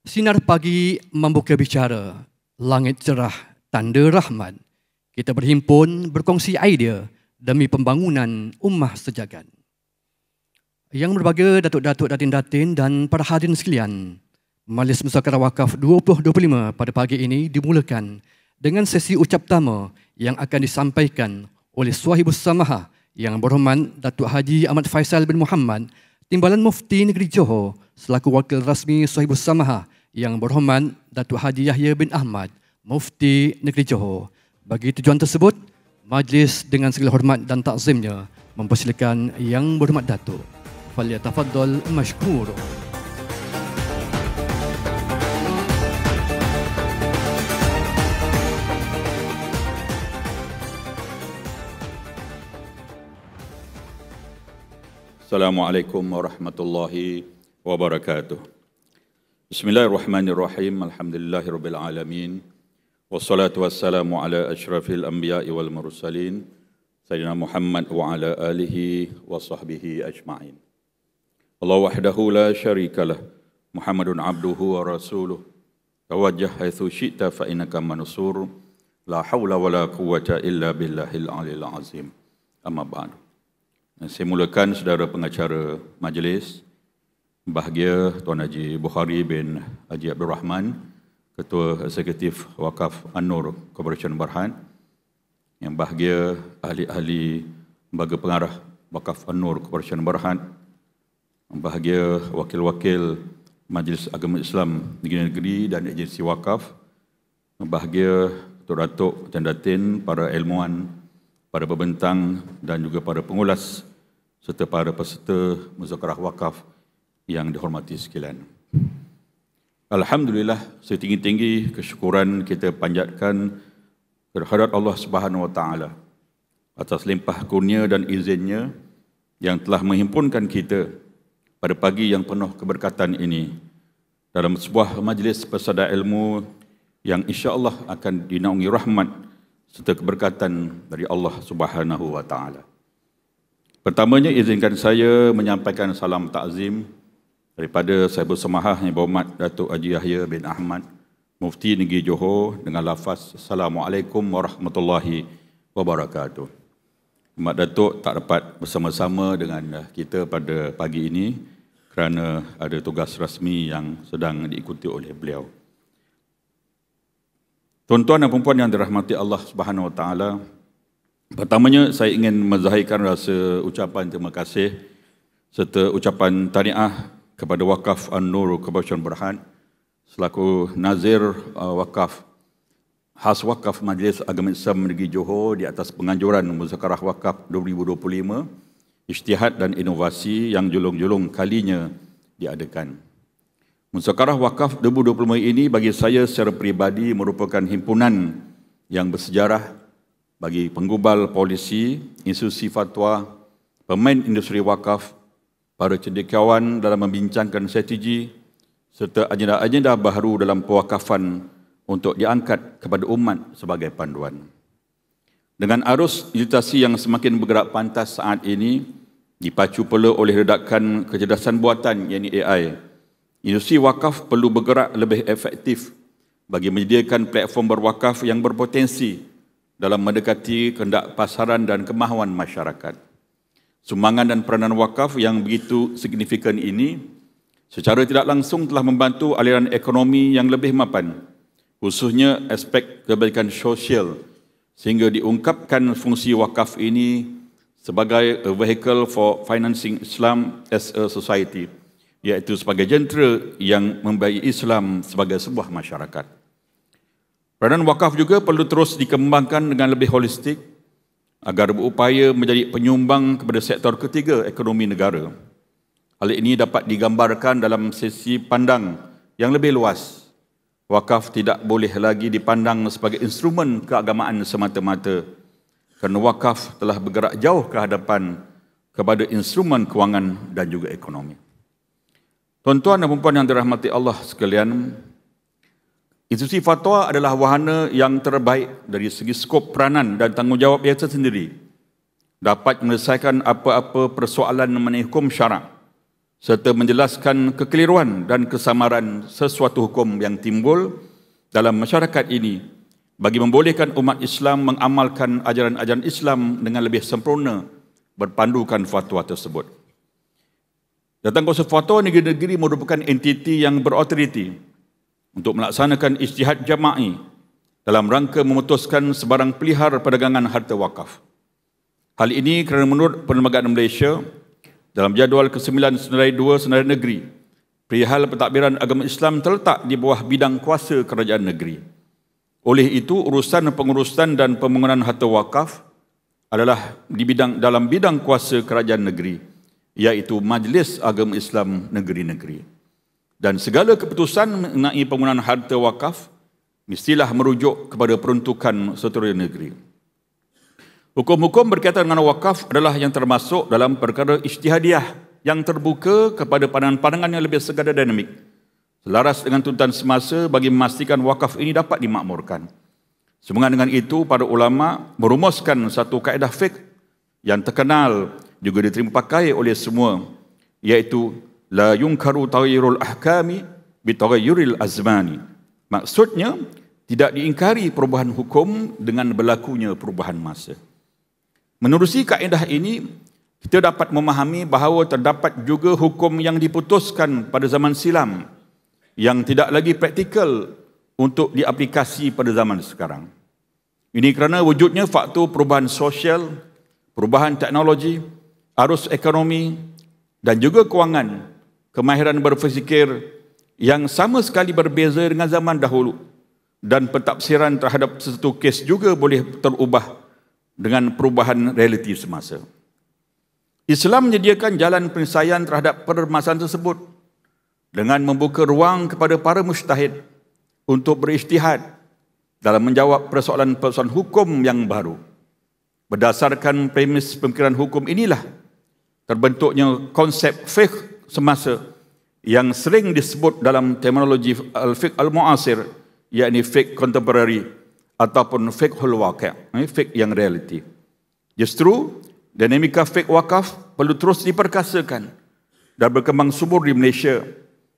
Sinar pagi membuka bicara, langit cerah, tanda rahmat. Kita berhimpun berkongsi idea demi pembangunan ummah sejagat. Yang berbahagia Datuk-Datuk, Datin-Datin dan para hadirin sekalian, Majlis Musyawarah Wakaf 2025 pada pagi ini dimulakan dengan sesi ucap tama yang akan disampaikan oleh Suahibus Samahah Yang Berhormat Datuk Haji Ahmad Faisal bin Muhammad, Timbalan Mufti Negeri Johor, selaku wakil rasmi Suahibus Samahah Yang Berhormat Datuk Haji Yahya bin Ahmad, Mufti Negeri Johor. Bagi tujuan tersebut, majlis dengan segala hormat dan takzimnya mempersilakan Yang Berhormat Datuk. Falyatafaddal mashkur. Assalamualaikum warahmatullahi wabarakatuh. Bismillahirrahmanirrahim. Alhamdulillahirabbil alamin. Wassalatu wassalamu ala asyrafil anbiya'i wal mursalin sayyidina Muhammad wa ala alihi wa sahbihi ajma'in. Allah wahdahu la syarikalah, Muhammadun abduhu wa rasuluh. Tawajjah haitsu syi'ta fa innaka mansur. La haula wala quwwata illa billahil aliyil azim. Amma ba'du. Saya mulakan saudara pengacara majlis, bahagia Tuan Haji Bukhari bin Haji Abdul Rahman, Ketua Eksekutif Wakaf An-Nur Corporation Berhad, yang bahagia ahli-ahli lembaga pengarah Wakaf An-Nur Corporation Berhad, yang bahagia wakil-wakil Majlis Agama Islam Negeri-Negeri dan agensi wakaf, yang bahagia Datuk-Datuk dan Datin, para ilmuwan, para pembentang dan juga para pengulas serta para peserta musyawarah wakaf yang dihormati sekalian. Alhamdulillah, setinggi-tinggi kesyukuran kita panjatkan kehadirat Allah Subhanahu wa taala atas limpah kurnia dan izinnya yang telah menghimpunkan kita pada pagi yang penuh keberkatan ini dalam sebuah majlis pesada ilmu yang insya-Allah akan dinaungi rahmat serta keberkatan dari Allah Subhanahu wa taala. Pertamanya, izinkan saya menyampaikan salam takzim daripada Saibul Samahah Yang Berhormat Datuk Haji Yahya bin Ahmad, Mufti Negeri Johor, dengan lafaz Assalamualaikum warahmatullahi wabarakatuh. Mak Datuk tak dapat bersama-sama dengan kita pada pagi ini kerana ada tugas rasmi yang sedang diikuti oleh beliau. Tuan-tuan dan puan-puan yang dirahmati Allah Subhanahu wa taala, pertamanya saya ingin menzahirkan rasa ucapan terima kasih serta ucapan tahniah kepada Wakaf An-Nur Corporation Berhad selaku Nazir Wakaf Khas Wakaf Majlis Agama Islam Negeri Johor di atas penganjuran Musyawarah Wakaf 2025, Ijtihad dan Inovasi yang julung-julung kalinya diadakan. Musyawarah Wakaf 2025 ini bagi saya secara peribadi merupakan himpunan yang bersejarah bagi penggubal polisi, institusi fatwa, pemain industri wakaf, para cendekiawan dalam membincangkan strategi serta agenda-agenda baharu dalam pewakafan untuk diangkat kepada umat sebagai panduan. Dengan arus digitalisasi yang semakin bergerak pantas saat ini, dipacu pula oleh ledakan kecerdasan buatan yakni AI, industri wakaf perlu bergerak lebih efektif bagi menyediakan platform berwakaf yang berpotensi dalam mendekati kehendak pasaran dan kemahuan masyarakat. Sumbangan dan peranan wakaf yang begitu signifikan ini secara tidak langsung telah membantu aliran ekonomi yang lebih mapan, khususnya aspek kebaikan sosial, sehingga diungkapkan fungsi wakaf ini sebagai a vehicle for financing Islam as a society, iaitu sebagai jentera yang membaiki Islam sebagai sebuah masyarakat. Peranan wakaf juga perlu terus dikembangkan dengan lebih holistik agar berupaya menjadi penyumbang kepada sektor ketiga ekonomi negara. Hal ini dapat digambarkan dalam sesi pandang yang lebih luas. Wakaf tidak boleh lagi dipandang sebagai instrumen keagamaan semata-mata, kerana wakaf telah bergerak jauh ke hadapan kepada instrumen kewangan dan juga ekonomi. Tuan-tuan dan puan-puan yang dirahmati Allah sekalian, institusi fatwa adalah wahana yang terbaik dari segi skop peranan dan tanggungjawab ia sendiri, dapat menyelesaikan apa-apa persoalan mengenai hukum syarak serta menjelaskan kekeliruan dan kesamaran sesuatu hukum yang timbul dalam masyarakat ini bagi membolehkan umat Islam mengamalkan ajaran-ajaran Islam dengan lebih sempurna berpandukan fatwa tersebut. Jawatankuasa Fatwa Negeri-Negeri merupakan entiti yang berautoriti untuk melaksanakan ijtihad jama'i dalam rangka memutuskan sebarang pelihara perdagangan harta wakaf. Hal ini kerana menurut Perlembagaan Malaysia, dalam jadual ke-9 Senarai 2 Senarai Negeri, perihal pentadbiran agama Islam terletak di bawah bidang kuasa kerajaan negeri. Oleh itu, urusan pengurusan dan pembangunan harta wakaf adalah dalam bidang kuasa kerajaan negeri, iaitu Majlis Agama Islam Negeri-Negeri. Dan segala keputusan mengenai penggunaan harta wakaf mestilah merujuk kepada peruntukan seterusnya negeri. Hukum-hukum berkaitan dengan wakaf adalah yang termasuk dalam perkara ijtihadiah yang terbuka kepada pandangan-pandangan yang lebih segar dan dinamik, selaras dengan tuntutan semasa bagi memastikan wakaf ini dapat dimakmurkan. Sehubungan dengan itu, para ulama merumuskan satu kaedah fiqh yang terkenal juga diterima pakai oleh semua, iaitu la yunkaru taghayyurul ahkami bi taghayyuril azmani. Maksudnya, tidak diingkari perubahan hukum dengan berlakunya perubahan masa. Menerusi kaedah ini, kita dapat memahami bahawa terdapat juga hukum yang diputuskan pada zaman silam yang tidak lagi praktikal untuk diaplikasi pada zaman sekarang. Ini kerana wujudnya faktor perubahan sosial, perubahan teknologi, arus ekonomi dan juga kewangan, kemahiran berfikir yang sama sekali berbeza dengan zaman dahulu, dan pentafsiran terhadap sesuatu kes juga boleh terubah dengan perubahan realiti semasa. Islam menyediakan jalan penyelesaian terhadap permasalahan tersebut dengan membuka ruang kepada para mujtahid untuk berijtihad dalam menjawab persoalan-persoalan hukum yang baru. Berdasarkan premis pemikiran hukum inilah terbentuknya konsep fiqh semasa yang sering disebut dalam terminologi al-fiqh al-mu'asir, yakni fiqh contemporary ataupun fiqhul waqi', fiqh yang realiti. Justru dinamika fiqh wakaf perlu terus diperkasakan dan berkembang subur di Malaysia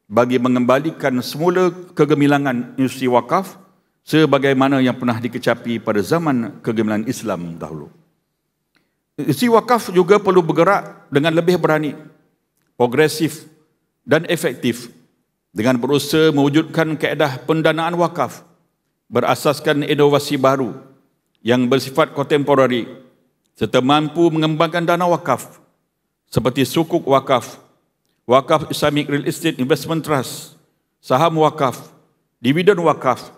bagi mengembalikan semula kegemilangan industri wakaf sebagaimana yang pernah dikecapi pada zaman kegemilangan Islam dahulu. Industri wakaf juga perlu bergerak dengan lebih berani, progresif dan efektif dengan berusaha mewujudkan kaedah pendanaan wakaf berasaskan inovasi baru yang bersifat kontemporari serta mampu mengembangkan dana wakaf seperti sukuk wakaf, wakaf Islamic Real Estate Investment Trust, saham wakaf, dividen wakaf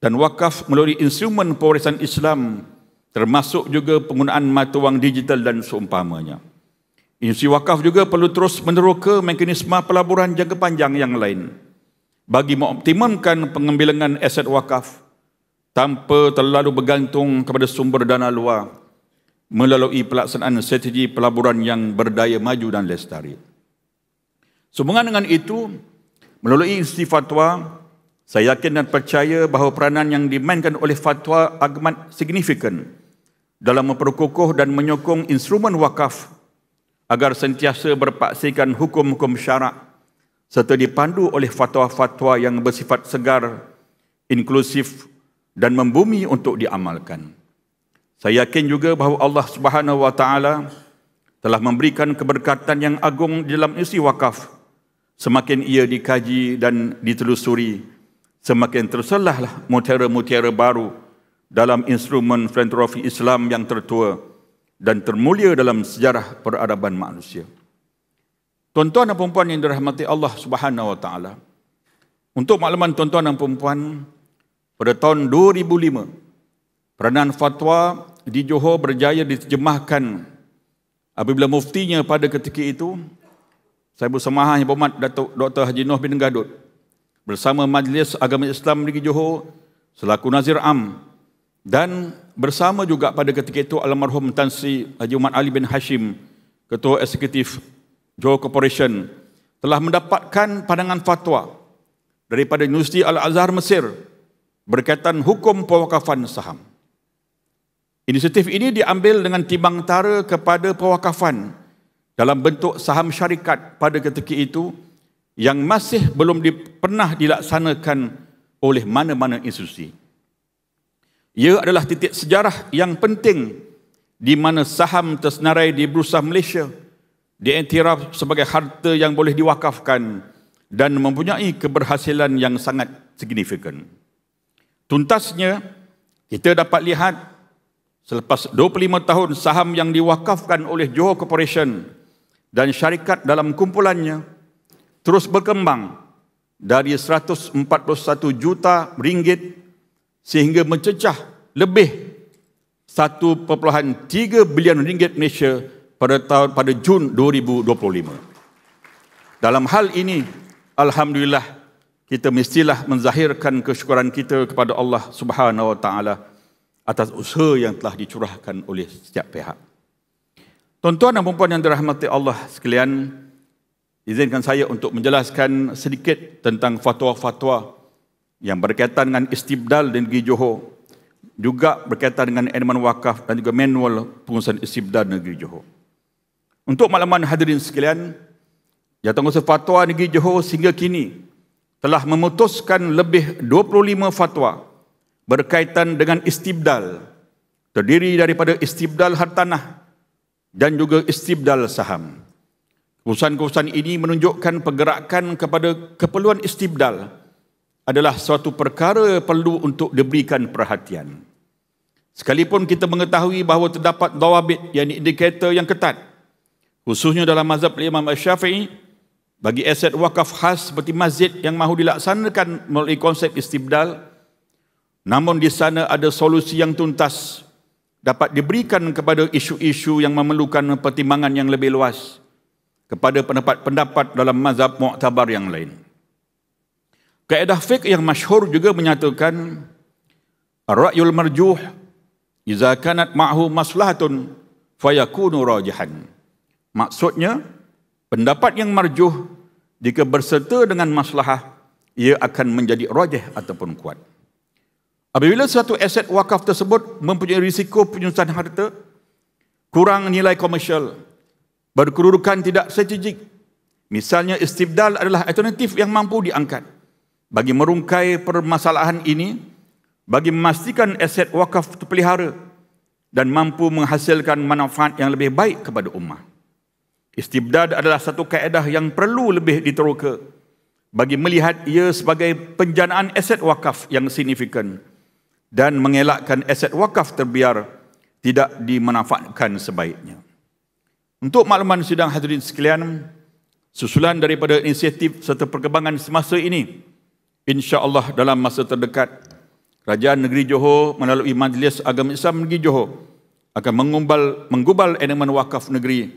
dan wakaf melalui instrumen pewarisan Islam, termasuk juga penggunaan mata wang digital dan seumpamanya. Industri wakaf juga perlu terus meneroka mekanisme pelaburan jangka panjang yang lain bagi mengoptimumkan pengembilangan aset wakaf tanpa terlalu bergantung kepada sumber dana luar melalui pelaksanaan strategi pelaburan yang berdaya maju dan lestari. Sehubungan dengan itu, melalui industri fatwa, saya yakin dan percaya bahawa peranan yang dimainkan oleh fatwa amat signifikan dalam memperkukuh dan menyokong instrumen wakaf agar sentiasa berpaksikan hukum-hukum syarak serta dipandu oleh fatwa-fatwa yang bersifat segar, inklusif dan membumi untuk diamalkan. Saya yakin juga bahawa Allah Subhanahu wa taala telah memberikan keberkatan yang agung di dalam industri wakaf. Semakin ia dikaji dan ditelusuri, semakin terselahlah mutiara-mutiara baru dalam instrumen filantropi Islam yang tertua dan termulia dalam sejarah peradaban manusia. Tuan-tuan dan puan-puan yang dirahmati Allah Subhanahu wa taala, untuk makluman tuan-tuan dan puan-puan, pada tahun 2005, peranan fatwa di Johor berjaya diterjemahkan apabila muftinya pada ketika itu, saya bersama Yang Berhormat Datuk Dr. Haji Noh bin Gadut bersama Majlis Agama Islam Negeri Johor selaku Nazir Am, dan bersama juga pada ketika itu almarhum Tan Sri Haji Muhammad Ali bin Hashim, Ketua Eksekutif Johor Corporation, telah mendapatkan pandangan fatwa daripada Universiti Al-Azhar Mesir berkaitan hukum pewakafan saham. Inisiatif ini diambil dengan timbang tara kepada pewakafan dalam bentuk saham syarikat pada ketika itu yang masih belum pernah dilaksanakan oleh mana-mana institusi. Ia adalah titik sejarah yang penting di mana saham tersenarai di Bursa Malaysia diiktiraf sebagai harta yang boleh diwakafkan dan mempunyai keberhasilan yang sangat signifikan. Tuntasnya, kita dapat lihat selepas 25 tahun saham yang diwakafkan oleh Johor Corporation dan syarikat dalam kumpulannya terus berkembang dari 141 juta ringgit sehingga mencecah lebih 1.3 bilion ringgit Malaysia pada Jun 2025. Dalam hal ini, alhamdulillah, kita mestilah menzahirkan kesyukuran kita kepada Allah Subhanahu Wa Taala atas usaha yang telah dicurahkan oleh setiap pihak. Tuan-tuan dan puan-puan yang dirahmati Allah sekalian, izinkan saya untuk menjelaskan sedikit tentang fatwa-fatwa yang berkaitan dengan istibdal di negeri Johor, juga berkaitan dengan elemen wakaf dan juga manual pengurusan istibdal di negeri Johor. Untuk makluman hadirin sekalian, Jawatankuasa Fatwa Negeri Johor sehingga kini telah memutuskan lebih 25 fatwa berkaitan dengan istibdal, terdiri daripada istibdal hartanah dan juga istibdal saham. Keputusan-keputusan ini menunjukkan pergerakan kepada keperluan istibdal adalah suatu perkara perlu untuk diberikan perhatian. Sekalipun kita mengetahui bahawa terdapat dawabit, yakni indikator yang ketat, khususnya dalam mazhab Imam Syafi'i, bagi aset wakaf khas seperti masjid yang mahu dilaksanakan melalui konsep istibdal, namun di sana ada solusi yang tuntas dapat diberikan kepada isu-isu yang memerlukan pertimbangan yang lebih luas kepada pendapat-pendapat dalam mazhab muktabar yang lain. Kaedah fiqh yang masyhur juga menyatakan ar-ra'yul marjuh idza kanat ma'hu maslahatun fayakunu rajihan. Maksudnya, pendapat yang marjuh jika berserta dengan maslahah, ia akan menjadi rajih ataupun kuat. Apabila suatu aset wakaf tersebut mempunyai risiko penyusahan harta, kurang nilai komersial, berkedudukan tidak strategik, misalnya istibdal adalah alternatif yang mampu diangkat bagi merungkai permasalahan ini, bagi memastikan aset wakaf terpelihara dan mampu menghasilkan manfaat yang lebih baik kepada ummah. Istibdad adalah satu kaedah yang perlu lebih diteroka bagi melihat ia sebagai penjanaan aset wakaf yang signifikan dan mengelakkan aset wakaf terbiar tidak dimanfaatkan sebaiknya. Untuk makluman sidang hadirin sekalian, susulan daripada inisiatif serta perkembangan semasa ini, insya-Allah dalam masa terdekat, Kerajaan Negeri Johor melalui Majlis Agama Islam Negeri Johor akan menggubal elemen wakaf negeri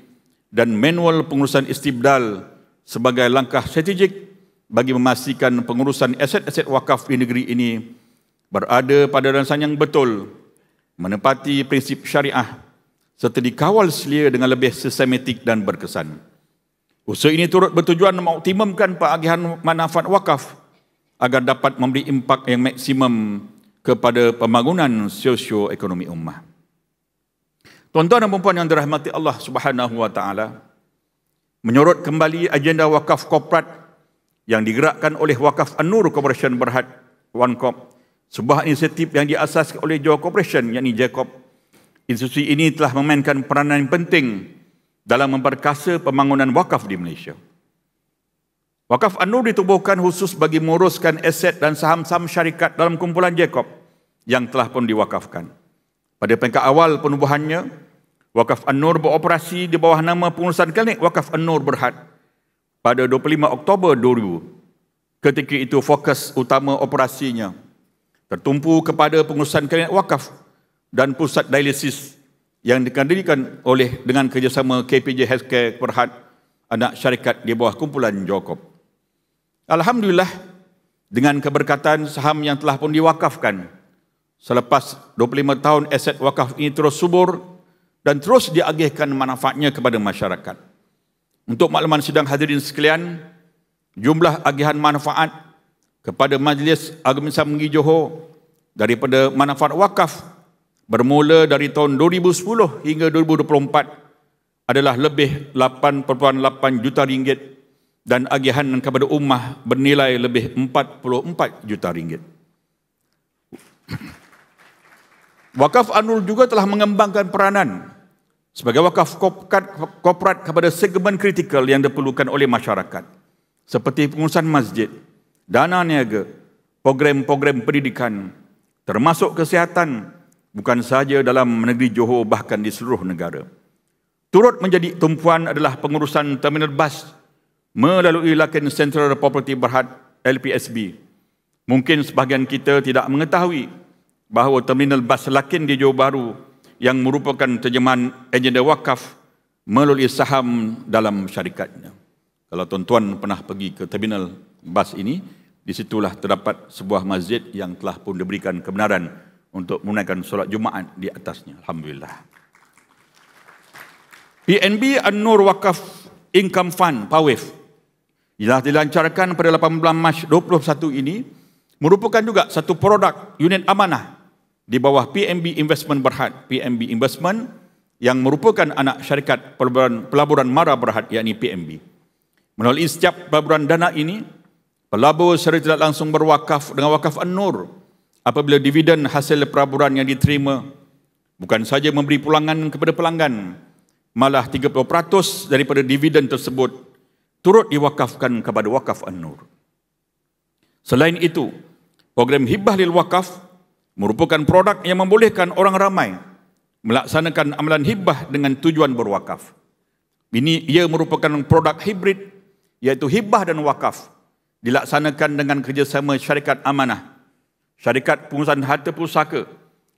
dan manual pengurusan istibdal sebagai langkah strategik bagi memastikan pengurusan aset-aset wakaf di negeri ini berada pada landasan yang betul, menepati prinsip syariah serta dikawal selia dengan lebih sistematik dan berkesan. Usaha ini turut bertujuan mengoptimumkan penagihan manfaat wakaf agar dapat memberi impak yang maksimum kepada pembangunan sosio-ekonomi ummah. Tuan-tuan dan puan yang dirahmati Allah Subhanahu Wa Taala, menyorot kembali agenda wakaf korporat yang digerakkan oleh Wakaf An-Nur Corporation Berhad, OneCorp, sebuah inisiatif yang diasaskan oleh Johor Corporation, yakni JCOP. Institusi ini telah memainkan peranan yang penting dalam memperkasa pembangunan wakaf di Malaysia. Wakaf An-Nur ditubuhkan khusus bagi menguruskan aset dan saham-saham syarikat dalam kumpulan JCOP yang telah pun diwakafkan. Pada peringkat awal penubuhannya, Wakaf An-Nur beroperasi di bawah nama pengurusan klinik Wakaf An-Nur Berhad pada 25 Oktober 2000. Ketika itu fokus utama operasinya tertumpu kepada pengurusan klinik wakaf dan pusat dialisis yang dikendalikan oleh dengan kerjasama KPJ Healthcare Berhad, anak syarikat di bawah kumpulan JCOP. Alhamdulillah, dengan keberkatan saham yang telah pun diwakafkan, selepas 25 tahun aset wakaf ini terus subur dan terus diagihkan manfaatnya kepada masyarakat. Untuk makluman sidang hadirin sekalian, jumlah agihan manfaat kepada Majlis Agama Islam Negeri Johor daripada manfaat wakaf bermula dari tahun 2010 hingga 2024 adalah lebih 8.8 juta ringgit dan agihan kepada ummah bernilai lebih 44 juta ringgit. Wakaf An-Nur juga telah mengembangkan peranan sebagai wakaf korporat kepada segmen kritikal yang diperlukan oleh masyarakat, seperti pengurusan masjid, dana niaga, program-program pendidikan, termasuk kesihatan, bukan sahaja dalam negeri Johor, bahkan di seluruh negara. Turut menjadi tumpuan adalah pengurusan terminal bas melalui Lakin Central Property Berhad LPSB. Mungkin sebahagian kita tidak mengetahui bahawa terminal bas Lakin di Johor Bahru yang merupakan terjemahan agenda wakaf melalui saham dalam syarikatnya. Kalau tuan-tuan pernah pergi ke terminal bas ini, di situlah terdapat sebuah masjid yang telah pun diberikan kebenaran untuk menunaikan solat Jumaat di atasnya. Alhamdulillah. PNB An-Nur Wakaf Income Fund, PAWIF, yang dilancarkan pada 18 Mac 2021 ini, merupakan juga satu produk unit amanah di bawah PNB Investment Berhad, PNB Investment, yang merupakan anak syarikat pelaburan Mara Berhad, yakni PNB. Melalui setiap pelaburan dana ini, pelabur secara tidak langsung berwakaf dengan wakaf An-Nur apabila dividen hasil pelaburan yang diterima bukan saja memberi pulangan kepada pelanggan, malah 30% daripada dividen tersebut turut diwakafkan kepada wakaf An-Nur. Selain itu, program Hibah lil Wakaf merupakan produk yang membolehkan orang ramai melaksanakan amalan hibah dengan tujuan berwakaf. Ia merupakan produk hibrid, iaitu hibah dan wakaf, dilaksanakan dengan kerjasama syarikat amanah, syarikat pengurusan harta pusaka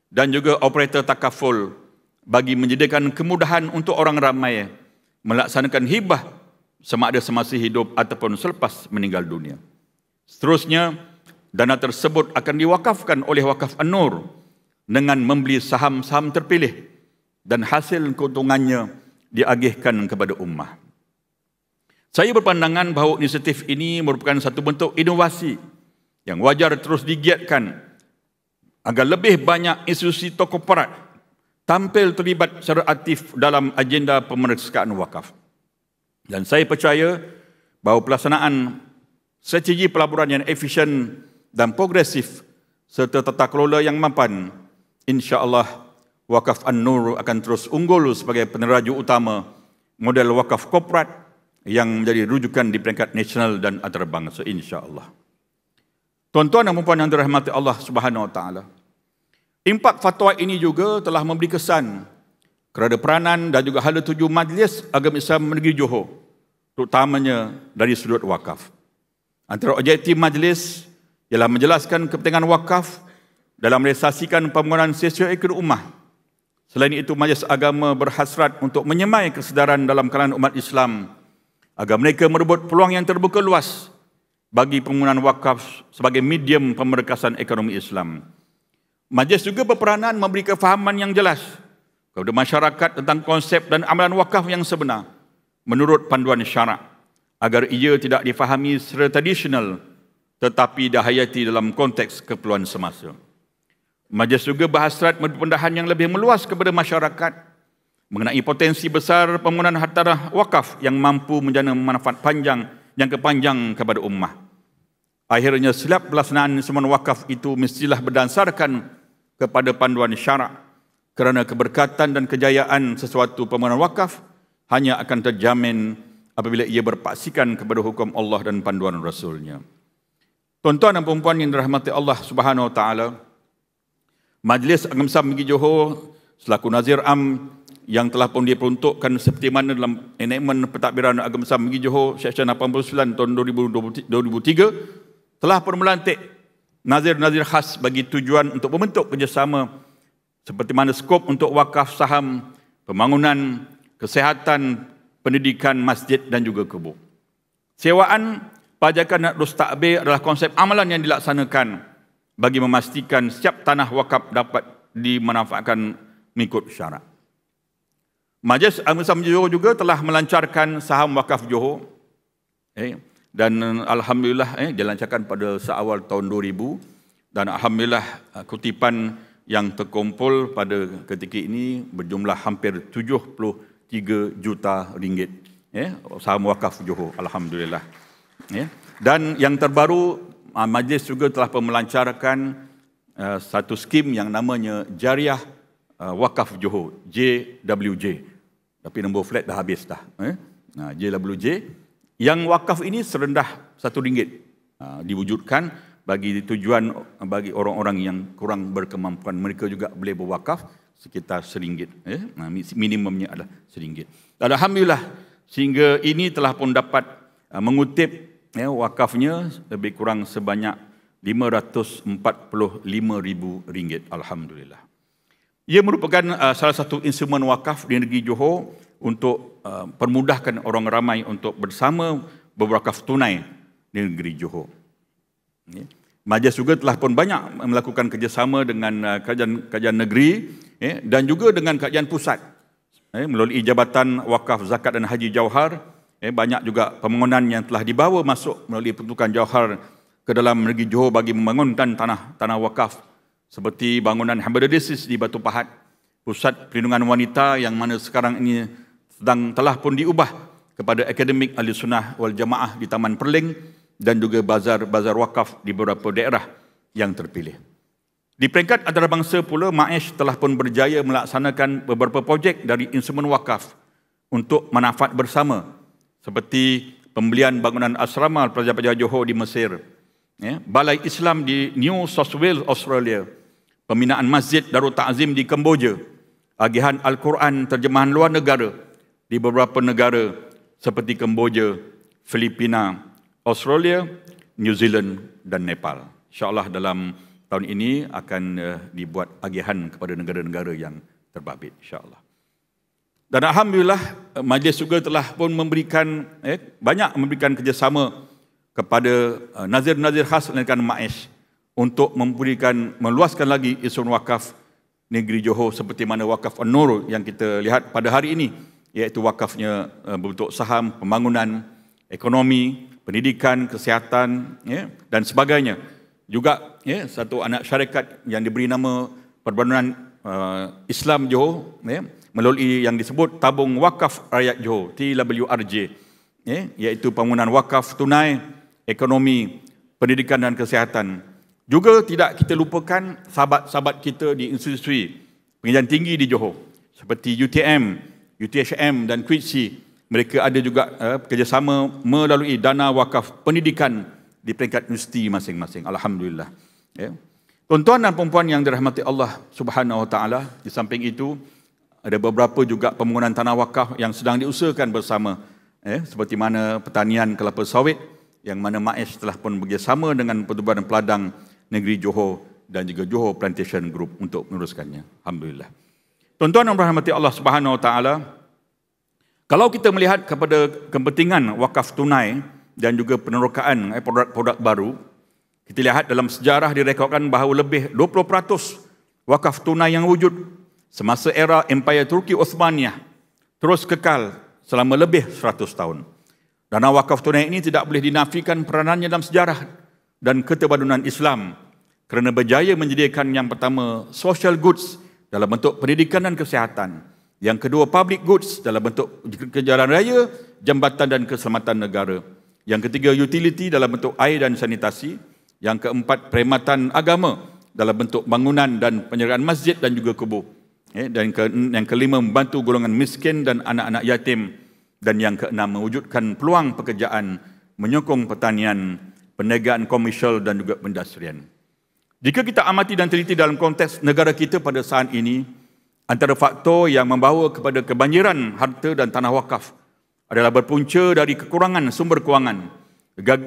dan juga operator takaful bagi menyediakan kemudahan untuk orang ramai melaksanakan hibah sama ada semasa hidup ataupun selepas meninggal dunia. Seterusnya, dana tersebut akan diwakafkan oleh wakaf An-Nur dengan membeli saham-saham terpilih dan hasil keuntungannya diagihkan kepada ummah. Saya berpandangan bahawa inisiatif ini merupakan satu bentuk inovasi yang wajar terus digiatkan agar lebih banyak institusi korporat tampil terlibat secara aktif dalam agenda pemerkasaan wakaf. Dan saya percaya bahawa pelaksanaan strategi pelaburan yang efisien dan progresif serta tata kelola yang mapan, insya-Allah wakaf An-Nur akan terus unggul sebagai peneraju utama model wakaf korporat yang menjadi rujukan di peringkat nasional dan antarabangsa, insya-Allah. Tuan-tuan dan puan yang dirahmati Allah Subhanahu Wa Taala, impak fatwa ini juga telah memberi kesan kepada peranan dan juga hala tuju Majlis Agama Islam Negeri Johor, terutamanya dari sudut wakaf. Antara objektif majlis ialah menjelaskan kepentingan wakaf dalam merealisasikan pembangunan sosioekonomi ummah. Selain itu, Majlis Agama berhasrat untuk menyemai kesedaran dalam kalangan umat Islam agar mereka merebut peluang yang terbuka luas bagi penggunaan wakaf sebagai medium pemerkasaan ekonomi Islam. Majlis juga berperanan memberi kefahaman yang jelas kepada masyarakat tentang konsep dan amalan wakaf yang sebenar menurut panduan syarak, agar ia tidak difahami secara tradisional tetapi dihayati dalam konteks keperluan semasa. Majlis juga berhasrat memberi pendahan yang lebih meluas kepada masyarakat mengenai potensi besar penggunaan hartanah wakaf yang mampu menjana manfaat jangka panjang kepada ummah. Akhirnya, setiap pelaksanaan instrumen wakaf itu mestilah berdasarkan kepada panduan syarak, kerana keberkatan dan kejayaan sesuatu pembangunan wakaf hanya akan terjamin apabila ia berpaksikan kepada hukum Allah dan panduan Rasul-Nya. Tuan-tuan dan puan-puan yang dirahmati Allah Subhanahu Wa Taala, Majlis Agama Islam Negeri Johor selaku Nazir Am yang telah pun diperuntukkan seperti mana dalam enakmen pentadbiran Agama Islam Negeri Johor Seksyen 89 tahun 2003 telah pun melantik nazir-nazir khas bagi tujuan untuk membentuk kerjasama seperti mana skop untuk wakaf saham, pembangunan, kesihatan, pendidikan, masjid dan juga kubur. Sewaan pajakan dan urus takbir adalah konsep amalan yang dilaksanakan bagi memastikan setiap tanah wakaf dapat dimanfaatkan mengikut syarat. Majlis Agama Islam Johor juga telah melancarkan saham wakaf Johor dan alhamdulillah dilancarkan pada seawal tahun 2000 dan alhamdulillah kutipan yang terkumpul pada ketika ini berjumlah hampir 73 juta ringgit. Saham wakaf Johor, alhamdulillah. Dan yang terbaru, majlis juga telah melancarkan satu skim yang namanya Jariah Wakaf Johor, JWJ. Tapi nombor flat dah habis dah. JWJ. Yang wakaf ini serendah RM1 diwujudkan bagi tujuan bagi orang-orang yang kurang berkemampuan. Mereka juga boleh berwakaf sekitar RM1. Minimumnya adalah RM1. Alhamdulillah, sehingga ini telah pun dapat mengutip wakafnya lebih kurang sebanyak RM545,000. Alhamdulillah. Ia merupakan salah satu instrumen wakaf di negeri Johor untuk permudahkan orang ramai untuk bersama berwakaf tunai di negeri Johor. Majlis juga telah pun banyak melakukan kerjasama dengan kerajaan negeri dan juga dengan kerajaan pusat. Melalui Jabatan Wakaf Zakat dan Haji Jauhar, banyak juga pembangunan yang telah dibawa masuk melalui pertukaran Jauhar ke dalam negeri Johor bagi membangunkan tanah wakaf seperti bangunan Hambadadesis di Batu Pahat, Pusat Perlindungan Wanita yang mana sekarang ini telah pun diubah kepada Akademik Ahli Sunnah wal Jamaah di Taman Perling dan juga bazar wakaf di beberapa daerah yang terpilih. Di peringkat antarabangsa pula, MAESH telah pun berjaya melaksanakan beberapa projek dari instrumen wakaf untuk manfaat bersama seperti pembelian bangunan asrama pelajar-pelajar Johor di Mesir, Balai Islam di New South Wales, Australia, pembinaan Masjid Darul Ta'zim di Kemboja, agihan Al-Quran terjemahan luar negara di beberapa negara seperti Kemboja, Filipina, Australia, New Zealand dan Nepal. InsyaAllah dalam tahun ini akan dibuat agihan kepada negara-negara yang terbabit, insyaAllah. Dan alhamdulillah, majlis juga telah pun memberikan banyak memberikan kerjasama kepada nazir-nazir khas negara MAESH untuk meluaskan lagi instrumen wakaf negeri Johor seperti mana wakaf An-Nur yang kita lihat pada hari ini, iaitu wakafnya berbentuk saham, pembangunan, ekonomi, pendidikan, kesihatan dan sebagainya. Juga satu anak syarikat yang diberi nama Perbankan Islam Johor melalui yang disebut Tabung Wakaf Rakyat Johor, TWRJ, iaitu pembangunan wakaf tunai, ekonomi, pendidikan dan kesihatan. Juga tidak kita lupakan sahabat-sahabat kita di institusi pengajian tinggi di Johor seperti UTM, UTHM dan QITSI. Mereka ada juga kerjasama melalui dana wakaf pendidikan di peringkat universiti masing-masing. Alhamdulillah. Tuan-tuan dan puan-puan yang dirahmati Allah Subhanahu Wa Taala, di samping itu ada beberapa juga pembangunan tanah wakaf yang sedang diusahakan bersama, seperti mana pertanian kelapa sawit yang mana MAESH telah pun bekerjasama dengan Pertubuhan Peladang Negeri Johor dan juga Johor Plantation Group untuk meneruskannya. Alhamdulillah. Tuan-tuan yang dirahmati Allah Subhanahu Wa Taala, kalau kita melihat kepada kepentingan wakaf tunai dan juga penerokaan produk-produk baru, kita lihat dalam sejarah direkodkan bahawa lebih 20% wakaf tunai yang wujud semasa era Empire Turki Osmaniyah terus kekal selama lebih 100 tahun. Dana wakaf tunai ini tidak boleh dinafikan peranannya dalam sejarah dan keterpaduan Islam kerana berjaya menyediakan yang pertama social goods dalam bentuk pendidikan dan kesihatan, yang kedua public goods dalam bentuk jalan raya, jambatan dan keselamatan negara, yang ketiga utility dalam bentuk air dan sanitasi, yang keempat perkhidmatan agama dalam bentuk bangunan dan penyertaan masjid dan juga kubur, dan yang kelima membantu golongan miskin dan anak-anak yatim, dan yang keenam mewujudkan peluang pekerjaan, menyokong pertanian, perniagaan komersial dan juga pendastrian. Jika kita amati dan teliti dalam konteks negara kita pada saat ini, antara faktor yang membawa kepada kebanjiran harta dan tanah wakaf adalah berpunca dari kekurangan sumber kewangan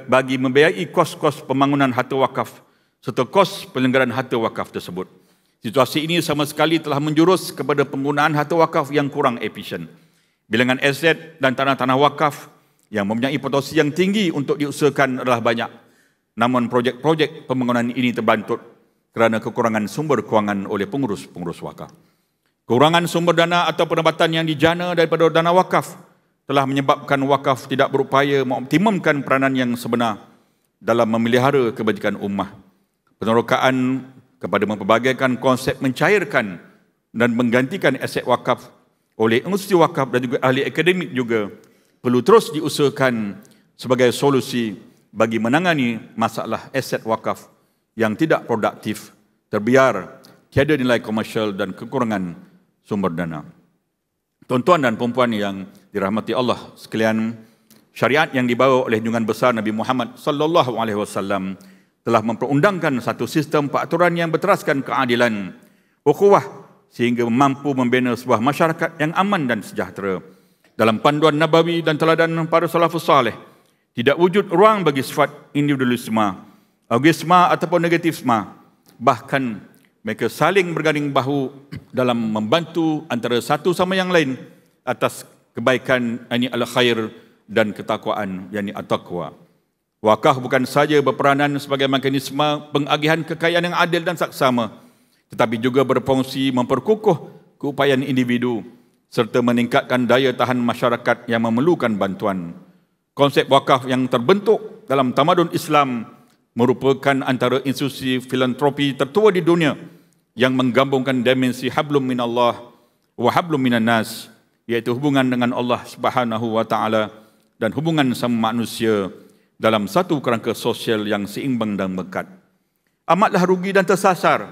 bagi membiayai kos-kos pembangunan harta wakaf serta kos penyelenggaraan harta wakaf tersebut. Situasi ini sama sekali telah menjurus kepada penggunaan harta wakaf yang kurang efisien. Bilangan aset dan tanah-tanah wakaf yang mempunyai potensi yang tinggi untuk diusahakan adalah banyak. Namun projek-projek pembangunan ini terbantut kerana kekurangan sumber kewangan oleh pengurus-pengurus wakaf. Kekurangan sumber dana atau pendapatan yang dijana daripada dana wakaf telah menyebabkan wakaf tidak berupaya mengoptimumkan peranan yang sebenar dalam memelihara kebajikan ummah. Penerokaan kepada mempelbagaikan konsep mencairkan dan menggantikan aset wakaf oleh institusi wakaf dan juga ahli akademik juga perlu terus diusahakan sebagai solusi bagi menangani masalah aset wakaf yang tidak produktif, terbiar, tiada nilai komersial dan kekurangan sumber dana. Tuan-tuan dan puan-puan yang dirahmati Allah sekalian, syariat yang dibawa oleh junjungan besar Nabi Muhammad sallallahu alaihi wasallam telah memperundangkan satu sistem peraturan yang berteraskan keadilan, ukhuwah sehingga mampu membina sebuah masyarakat yang aman dan sejahtera. Dalam panduan nabawi dan teladan para salafus salih, tidak wujud ruang bagi sifat individualisme, egoisme ataupun negativisme. Bahkan mereka saling berganding bahu dalam membantu antara satu sama yang lain atas kebaikan, yakni al-khair, dan ketakwaan, yakni at-taqwa. Wakaf bukan saja berperanan sebagai mekanisme pengagihan kekayaan yang adil dan saksama, tetapi juga berfungsi memperkukuh keupayaan individu serta meningkatkan daya tahan masyarakat yang memerlukan bantuan. Konsep wakaf yang terbentuk dalam tamadun Islam merupakan antara institusi filantropi tertua di dunia yang menggabungkan dimensi hablum minallah wa hablum minan nas, iaitu hubungan dengan Allah Subhanahu wa taala dan hubungan sama manusia dalam satu kerangka sosial yang seimbang dan berkat. Amatlah rugi dan tersasar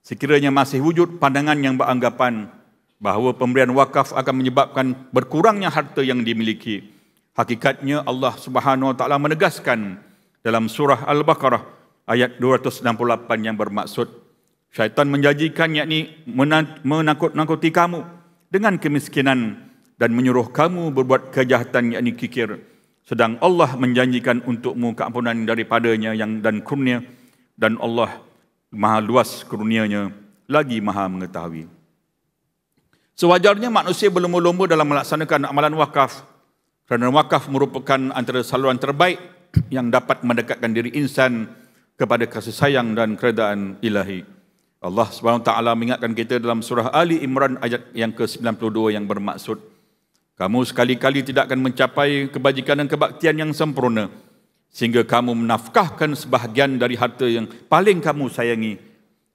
sekiranya masih wujud pandangan yang beranggapan bahawa pemberian wakaf akan menyebabkan berkurangnya harta yang dimiliki. Hakikatnya Allah Subhanahu wa taala menegaskan dalam surah Al-Baqarah ayat 268 yang bermaksud syaitan menjanjikan, yakni menakut-nakuti kamu dengan kemiskinan dan menyuruh kamu berbuat kejahatan, yakni kikir. Sedang Allah menjanjikan untukmu keampunan daripadanya dan kurnia, dan Allah maha luas kurnianya lagi maha mengetahui. Sewajarnya manusia berlomba-lomba dalam melaksanakan amalan wakaf, kerana wakaf merupakan antara saluran terbaik yang dapat mendekatkan diri insan kepada kasih sayang dan keredaan ilahi. Allah SWT mengingatkan kita dalam surah Ali Imran ayat yang ke-92 yang bermaksud, kamu sekali-kali tidak akan mencapai kebajikan dan kebaktian yang sempurna sehingga kamu menafkahkan sebahagian dari harta yang paling kamu sayangi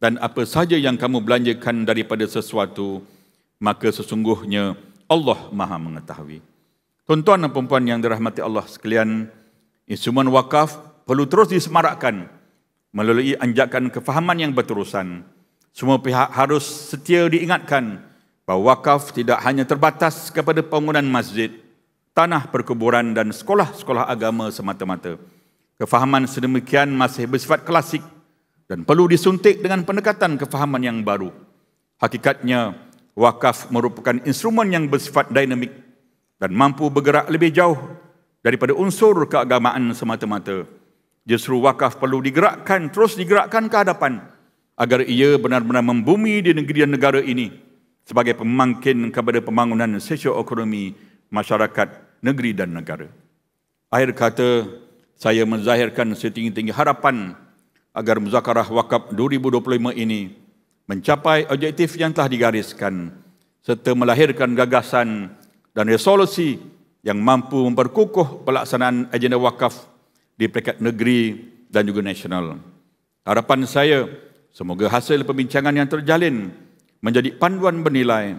dan apa saja yang kamu belanjakan daripada sesuatu, maka sesungguhnya Allah maha mengetahui. Tuan-tuan dan puan-puan yang dirahmati Allah sekalian, instrumen wakaf perlu terus disemarakkan melalui anjakan kefahaman yang berterusan. Semua pihak harus setia diingatkan bahawa wakaf tidak hanya terbatas kepada pembangunan masjid, tanah perkuburan dan sekolah-sekolah agama semata-mata. Kefahaman sedemikian masih bersifat klasik dan perlu disuntik dengan pendekatan kefahaman yang baru. Hakikatnya, wakaf merupakan instrumen yang bersifat dinamik dan mampu bergerak lebih jauh daripada unsur keagamaan semata-mata. Justru wakaf perlu digerakkan, terus digerakkan ke hadapan agar ia benar-benar membumi di negeri dan negara ini sebagai pemangkin kepada pembangunan sosioekonomi masyarakat, negeri dan negara. Akhir kata, saya menzahirkan setinggi-tinggi harapan agar muzakarah wakaf 2025 ini mencapai objektif yang telah digariskan serta melahirkan gagasan dan resolusi yang mampu memperkukuh pelaksanaan agenda wakaf di peringkat negeri dan juga nasional. Harapan saya, semoga hasil perbincangan yang terjalin menjadi panduan bernilai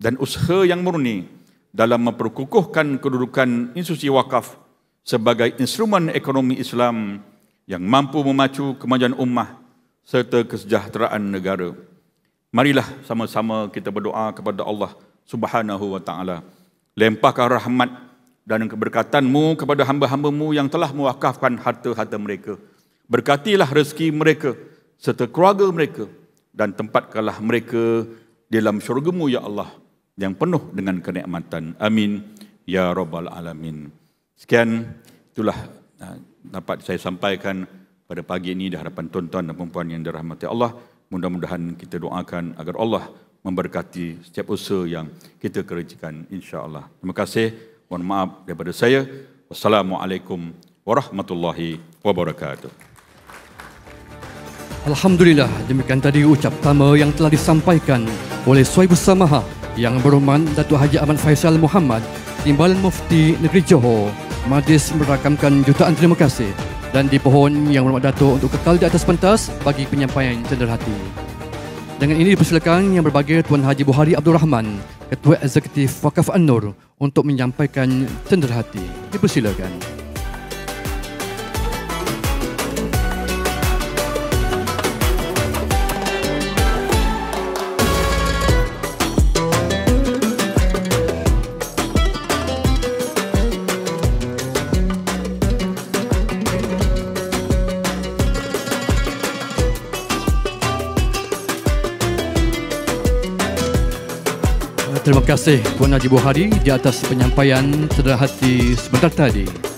dan usaha yang murni dalam memperkukuhkan kedudukan institusi wakaf sebagai instrumen ekonomi Islam yang mampu memacu kemajuan ummah serta kesejahteraan negara. Marilah sama-sama kita berdoa kepada Allah Subhanahu wa taala. Limpahkan rahmat dan keberkatan-Mu kepada hamba-hamba-Mu yang telah mewakafkan harta-harta mereka. Berkatilah rezeki mereka serta keluarga mereka dan tempatkanlah mereka di dalam syurga-Mu, ya Allah, yang penuh dengan kenikmatan. Amin ya rabbal alamin. Sekian itulah dapat saya sampaikan pada pagi ini di hadapan tuan-tuan dan puan-puan yang dirahmati Allah. Mudah-mudahan kita doakan agar Allah memberkati setiap usaha yang kita kerjakan, insya-Allah. Terima kasih. Mohon maaf daripada saya. Wassalamualaikum warahmatullahi wabarakatuh. Alhamdulillah, demikian tadi ucap pertama yang telah disampaikan oleh Sohibul Samaha Yang Berhormat Datuk Haji Ahmad Faisal Muhammad, Timbalan Mufti Negeri Johor. Majlis merakamkan jutaan terima kasih dan dipohon Yang Berhormat Datuk untuk kekal di atas pentas bagi penyampaian cenderhati. Dengan ini dipersilakan yang berbahagia Tuan Haji Buhari Abdul Rahman, Ketua Eksekutif Wakaf An-Nur untuk menyampaikan cenderahati. Dipersilakan. Terima kasih Puan Najib Buhari di atas penyampaian cenderahati sebentar tadi.